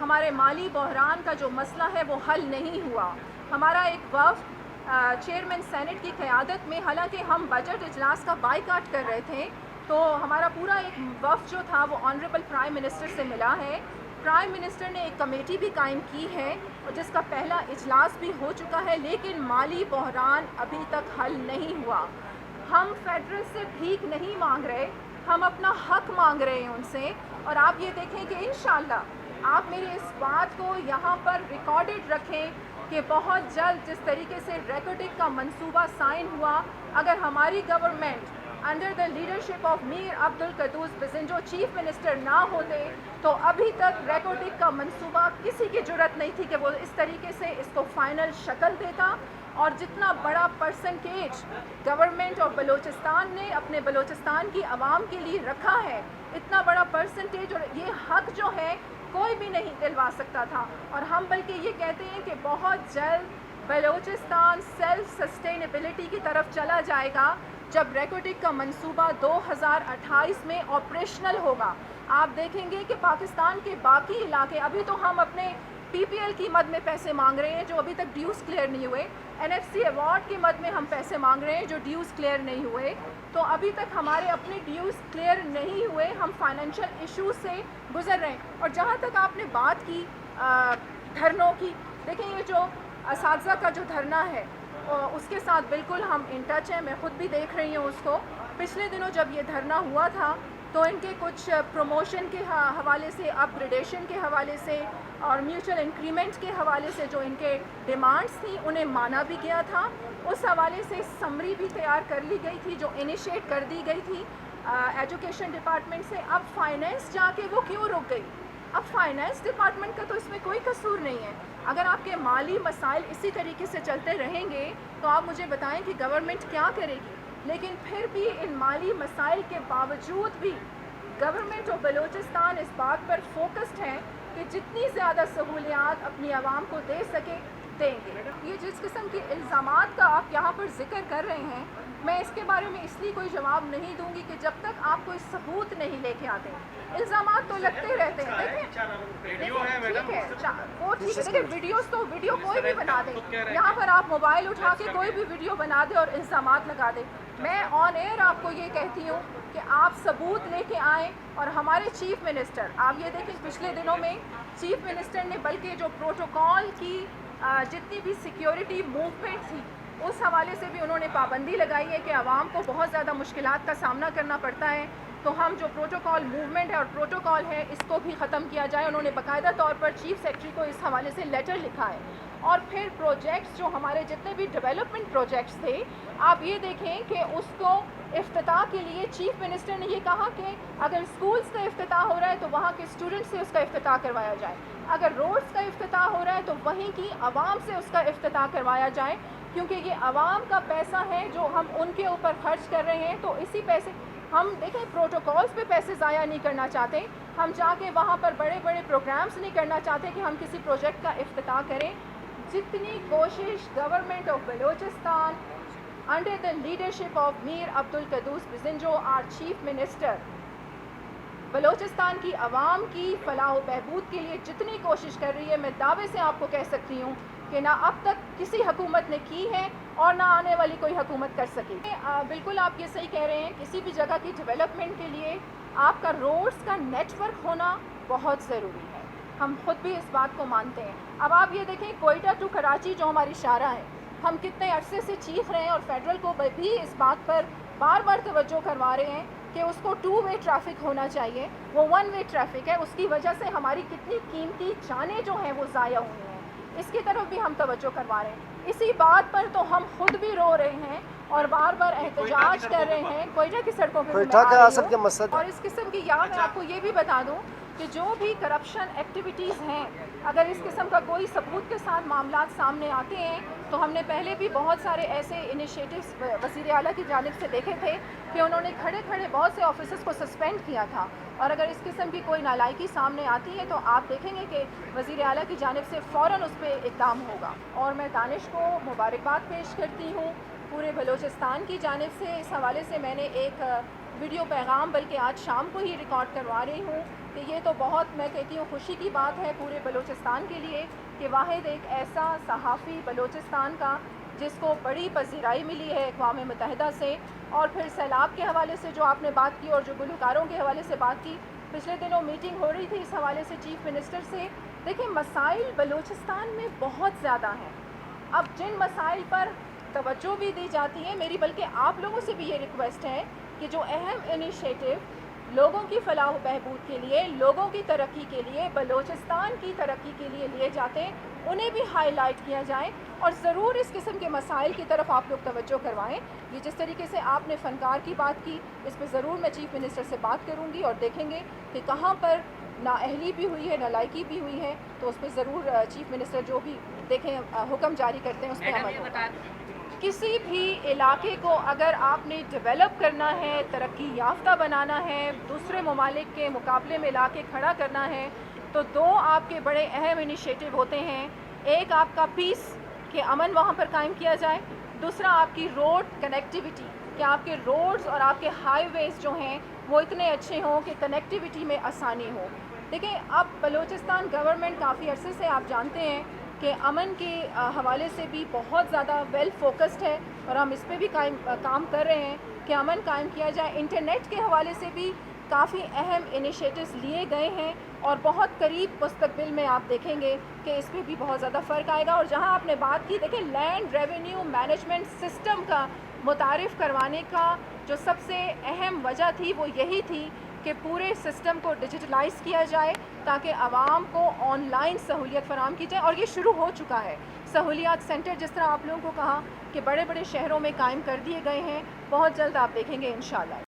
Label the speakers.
Speaker 1: ہمارے مالی بحران کا جو مسئلہ ہے وہ حل نہیں ہوا. ہمارا ایک وفد چیئرمین سینٹ کی قیادت میں، حالانکہ ہم بجٹ اجلاس کا بائیکاٹ کر رہے تھے، تو ہمارا پورا ایک وفد جو تھا وہ آنریبل پرائم منسٹر سے ملا ہے. پرائم منسٹر نے ایک کمیٹی بھی قائم کی ہے جس کا پہلا اجلاس بھی ہو چکا ہے، لیکن مالی بحران ابھی تک حل نہیں ہوا. ہم فیڈرل سے بھیک نہیں مانگ رہے، ہم اپنا حق مانگ رہے ہیں ان سے. اور آپ یہ دیکھیں کہ انشاءاللہ آپ میری اس بات کو یہاں پر ریکارڈڈ رکھیں کہ بہت جلد جس طریقے سے ریکوٹک کا منصوبہ سائن ہوا، اگر ہماری government under the leadership of Mir Abdul Quddus Bizenjo chief minister نہ ہوتے تو ابھی تک ریکوٹک کا منصوبہ کسی کی جرت نہیں تھی کہ وہ اس طریقے سے اس کو فائنل شکل دیتا. اور جتنا بڑا پرسنٹیج گورنمنٹ آف بلوچستان نے اپنے بلوچستان کی عوام کے لیے رکھا ہے، اتنا بڑا پرسنٹیج اور یہ حق جو ہے کوئی بھی نہیں دلوا سکتا تھا. اور ہم بلکہ یہ کہتے ہیں کہ بہت جلد بلوچستان سیلف سسٹینیبلٹی کی طرف چلا جائے گا جب ریکوٹک کا منصوبہ 2028 میں آپریشنل ہوگا. آپ دیکھیں گے کہ پاکستان کے باقی علاقے، ابھی تو ہم اپنے پی پی ایل کی مد میں پیسے مانگ رہے ہیں جو ابھی تک ڈیوز کلیئر نہیں ہوئے، این ایف سی ایوارڈ کی مد میں ہم پیسے مانگ رہے ہیں جو ڈیوز کلیئر نہیں ہوئے. تو ابھی تک ہمارے اپنے ڈیوز کلیئر نہیں ہوئے، ہم فائنینشیل ایشوز سے گزر رہے ہیں. اور جہاں تک آپ نے بات کی دھرنوں کی، دیکھیں یہ جو اساتذہ کا جو دھرنا ہے اس کے ساتھ بالکل ہم ان ٹچ ہیں. میں خود بھی دیکھ رہی ہوں اس کو. پچھلے دنوں جب یہ دھرنا ہوا تھا تو ان کے کچھ پروموشن کے حوالے سے، اپ گریڈیشن کے حوالے سے اور میوچل انکریمنٹ کے حوالے سے جو ان کے ڈیمانڈس تھیں انہیں مانا بھی گیا تھا. اس حوالے سے سمری بھی تیار کر لی گئی تھی جو انیشیٹ کر دی گئی تھی ایجوکیشن ڈپارٹمنٹ سے. اب فائنینس جا کے وہ کیوں رک گئی؟ اب فائنینس ڈپارٹمنٹ کا تو اس میں کوئی قصور نہیں ہے. اگر آپ کے مالی مسائل اسی طریقے سے چلتے رہیں گے تو آپ مجھے بتائیں کہ گورنمنٹ کیا کرے گی. لیکن پھر بھی ان مالی مسائل کے باوجود بھی گورنمنٹ آف بلوچستان اس بات پر فوکسڈ ہے کہ جتنی زیادہ سہولیات اپنی عوام کو دے سکے دیں گے. یہ جس قسم کے الزامات کا آپ یہاں پر ذکر کر رہے ہیں، میں اس کے بارے میں اس لیے کوئی جواب نہیں دوں گی کہ جب تک آپ کوئی ثبوت نہیں لے کے آتے. الزامات تو لگتے رہتے ہیں. ٹھیک ہے، وہ ٹھیک ہے، دیکھیں ویڈیو کوئی بھی بنا دے، یہاں پر آپ موبائل اٹھا کے کوئی بھی ویڈیو بنا دے اور الزامات لگا دے. میں آن ایئر آپ کو یہ کہتی ہوں کہ آپ ثبوت لے کے آئیں. اور ہمارے چیف منسٹر، آپ یہ دیکھیں پچھلے دنوں میں چیف منسٹر نے بلکہ جو پروٹوکول کی جتنی بھی سیکیورٹی موومنٹ تھی اس حوالے سے بھی انہوں نے پابندی لگائی ہے کہ عوام کو بہت زیادہ مشکلات کا سامنا کرنا پڑتا ہے. تو ہم جو پروٹوکول موومنٹ ہے اور پروٹوکول ہے اس کو بھی ختم کیا جائے. انہوں نے باقاعدہ طور پر چیف سیکرٹری کو اس حوالے سے لیٹر لکھا ہے. اور پھر پروجیکٹس جو ہمارے جتنے بھی ڈیولپمنٹ پروجیکٹس تھے، آپ یہ دیکھیں کہ اس کو افتتاح کے لیے چیف منسٹر نے یہ کہا کہ اگر اسکولس کا افتتاح ہو رہا ہے تو وہاں کے اسٹوڈنٹس سے اس کا افتتاح کروایا جائے، اگر روڈس کا افتتاح ہو رہا ہے تو وہیں کی عوام سے اس کا افتتاح کروایا جائے، کیونکہ یہ عوام کا پیسہ ہے جو ہم ان کے اوپر خرچ کر رہے ہیں. تو اسی پیسے ہم دیکھیں پروٹوکولز پہ پیسے ضائع نہیں کرنا چاہتے، ہم جا کے وہاں پر بڑے بڑے پروگرامز نہیں کرنا چاہتے کہ ہم کسی پروجیکٹ کا افتتاح کریں. جتنی کوشش government of Balochistan under the leadership of Mir Abdul Quddus Bizenjo our chief minister Balochistan کی عوام کی فلاح و بہبود کے لیے جتنی کوشش کر رہی ہے، میں دعوے سے آپ کو کہہ سکتی ہوں کہ نہ اب تک کسی حکومت نے کی ہے اور نہ آنے والی کوئی حکومت کر سکی. بالکل آپ یہ صحیح کہہ رہے ہیں، کسی بھی جگہ کی ڈیولپمنٹ کے لیے آپ کا روڈز کا نیٹ ورک ہونا بہت ضروری ہے. ہم خود بھی اس بات کو مانتے ہیں. اب آپ یہ دیکھیں کوئٹہ ٹو کراچی جو ہماری شاہراہ ہے، ہم کتنے عرصے سے چیخ رہے ہیں اور فیڈرل کو بھی اس بات پر بار بار توجہ کروا رہے ہیں کہ اس کو 2 وے ٹریفک ہونا چاہیے، وہ 1 وے ٹریفک ہے. اس کی وجہ سے ہماری کتنی قیمتی جانیں جو ہیں وہ ضائع ہوئی ہیں، اس کی طرف بھی ہم توجہ کروا رہے ہیں. اسی بات پر تو ہم خود بھی رو رہے ہیں اور بار بار احتجاج کر رہے ہیں. کوئٹہ کی سڑکوں پہ بھی اور اس قسم کی میں آپ کو یہ بھی بتا دوں کہ جو بھی کرپشن ایکٹیویٹیز ہیں، اگر اس قسم کا کوئی ثبوت کے ساتھ معاملات سامنے آتے ہیں تو ہم نے پہلے بھی بہت سارے ایسے انیشیٹوز وزیر اعلیٰ کی جانب سے دیکھے تھے کہ انہوں نے کھڑے کھڑے بہت سے آفیسرز کو سسپینڈ کیا تھا. اور اگر اس قسم کی کوئی نالائکی سامنے آتی ہے تو آپ دیکھیں گے کہ وزیر اعلیٰ کی جانب سے فوراً اس پہ اقدام ہوگا. اور میں دانش کو مبارکباد پیش کرتی ہوں پورے بلوچستان کی جانب سے. اس حوالے سے میں نے ایک ویڈیو پیغام بلکہ آج شام کو ہی ریکارڈ کروا رہی ہوں کہ یہ تو بہت میں کہتی ہوں خوشی کی بات ہے پورے بلوچستان کے لیے کہ واحد ایک ایسا صحافی بلوچستان کا جس کو بڑی پذیرائی ملی ہے اقوام متحدہ سے. اور پھر سیلاب کے حوالے سے جو آپ نے بات کی اور جو گلوکاروں کے حوالے سے بات کی, پچھلے دنوں میٹنگ ہو رہی تھی اس حوالے سے چیف منسٹر سے. دیکھیں مسائل بلوچستان میں بہت زیادہ ہیں. اب جن مسائل پر توجہ بھی دی جاتی ہے, میری بلکہ آپ لوگوں سے بھی یہ ریکویسٹ ہے کہ جو اہم انیشیٹو لوگوں کی فلاح و بہبود کے لیے, لوگوں کی ترقی کے لیے, بلوچستان کی ترقی کے لیے لیے جاتے ہیں انہیں بھی ہائی لائٹ کیا جائے اور ضرور اس قسم کے مسائل کی طرف آپ لوگ توجہ کروائیں. یہ جس طریقے سے آپ نے فنکار کی بات کی, اس پہ ضرور میں چیف منسٹر سے بات کروں گی اور دیکھیں گے کہ کہاں پر نااہلی بھی ہوئی ہے, نالائکی بھی ہوئی ہے, تو اس پہ ضرور چیف منسٹر جو بھی دیکھیں حکم جاری کرتے ہیں اس پہ عمل ہوگا. کسی بھی علاقے کو اگر آپ نے ڈیولپ کرنا ہے, ترقی یافتہ بنانا ہے, دوسرے ممالک کے مقابلے میں لا کے کھڑا کرنا ہے, تو دو آپ کے بڑے اہم انیشیٹو ہوتے ہیں. ایک آپ کا پیس کہ امن وہاں پر قائم کیا جائے, دوسرا آپ کی روڈ کنیکٹیویٹی کہ آپ کے روڈز اور آپ کے ہائی ویز جو ہیں وہ اتنے اچھے ہوں کہ کنیکٹیویٹی میں آسانی ہو. دیکھیں اب بلوچستان گورنمنٹ کافی عرصے سے آپ جانتے ہیں کہ امن کے حوالے سے بھی بہت زیادہ ویل فوکسڈ ہے اور ہم اس پہ بھی کام کر رہے ہیں کہ امن قائم کیا جائے. انٹرنیٹ کے حوالے سے بھی کافی اہم انیشیٹوز لیے گئے ہیں اور بہت قریب مستقبل میں آپ دیکھیں گے کہ اس پہ بھی بہت زیادہ فرق آئے گا. اور جہاں آپ نے بات کی, دیکھیں لینڈ ریونیو مینجمنٹ سسٹم کا متعارف کروانے کا جو سب سے اہم وجہ تھی وہ یہی تھی کہ پورے سسٹم کو ڈیجیٹلائز کیا جائے تاکہ عوام کو آن لائن سہولیت فراہم کی جائے. اور یہ شروع ہو چکا ہے. سہولیات سینٹر جس طرح آپ لوگوں کو کہا کہ بڑے بڑے شہروں میں قائم کر دیے گئے ہیں, بہت جلد آپ دیکھیں گے انشاءاللہ.